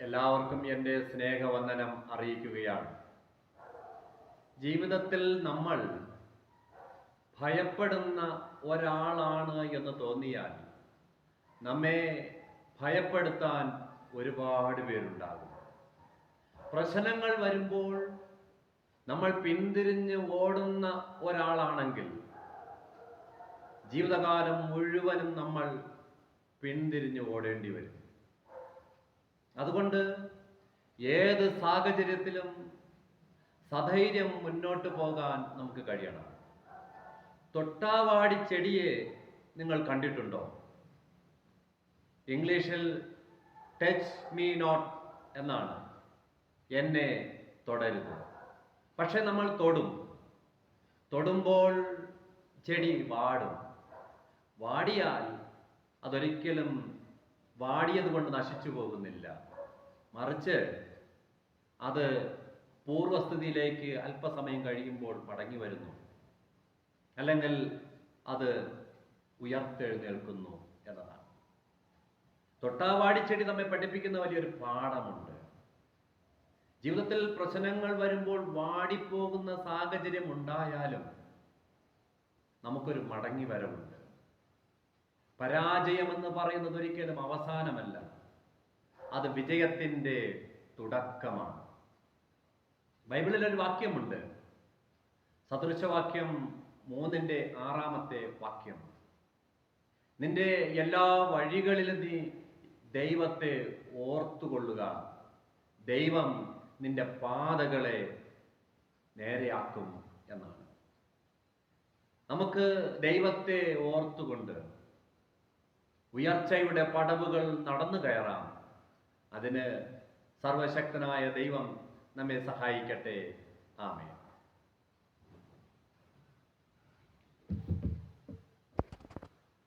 എല്ലാവർക്കും എൻ്റെ സ്നേഹവന്ദനം അറിയിക്കുകയാണ്. ജീവിതത്തിൽ നമ്മൾ ഭയപ്പെടുന്ന ഒരാളാണ് എന്ന് തോന്നിയാൽ നമ്മെ ഭയപ്പെടുത്താൻ ഒരുപാട് പേരുണ്ടാകും. പ്രശ്നങ്ങൾ വരുമ്പോൾ നമ്മൾ പിന്തിരിഞ്ഞ് ഓടുന്ന ഒരാളാണെങ്കിൽ ജീവിതകാലം മുഴുവനും നമ്മൾ പിന്തിരിഞ്ഞ് ഓടേണ്ടി വരും. അതുകൊണ്ട് ഏത് സാഹചര്യത്തിലും സധൈര്യം മുന്നോട്ട് പോകാൻ നമുക്ക് കഴിയണം. തൊട്ടാവാടി ചെടിയെ നിങ്ങൾ കണ്ടിട്ടുണ്ടോ? ഇംഗ്ലീഷിൽ ടച്ച് മീ നോട്ട് എന്നാണ്, എന്നെ തൊടരുത്. പക്ഷെ നമ്മൾ തൊടുമ്പോൾ ചെടി വാടും. വാടിയാൽ അതൊരിക്കലും വാടിയത് കൊണ്ട് നശിച്ചു പോകുന്നില്ല, മറിച്ച് അത് പൂർവസ്ഥിതിയിലേക്ക് അല്പസമയം കഴിയുമ്പോൾ മടങ്ങി വരുന്നു, അല്ലെങ്കിൽ അത് ഉയർത്തെഴുന്നേൽക്കുന്നു എന്നതാണ്. തൊട്ടാവാടിച്ചെടി നമ്മെ പഠിപ്പിക്കുന്ന വലിയൊരു പാഠമുണ്ട്. ജീവിതത്തിൽ പ്രശ്നങ്ങൾ വരുമ്പോൾ വാടിപ്പോകുന്ന സാഹചര്യം ഉണ്ടായാലും നമുക്കൊരു മടങ്ങി വരവുണ്ട്. പരാജയം എന്ന് പറയുന്നത് ഒരിക്കലും അവസാനമല്ല, അത് വിജയത്തിൻ്റെ തുടക്കമാണ്. ബൈബിളിൽ ഒരു വാക്യമുണ്ട്, സദൃശവാക്യം 3:6 വാക്യം. നിന്റെ എല്ലാ വഴികളിലും നീ ദൈവത്തെ ഓർത്തുകൊള്ളുക, ദൈവം നിന്റെ പാതകളെ നേരെയാക്കും എന്നാണ്. നമുക്ക് ദൈവത്തെ ഓർത്തുകൊണ്ട് ഉയർച്ചയുടെ പടവുകൾ നടന്നു കയറാം. അതിന് സർവശക്തനായ ദൈവം നമ്മെ സഹായിക്കട്ടെ. ആമേൻ.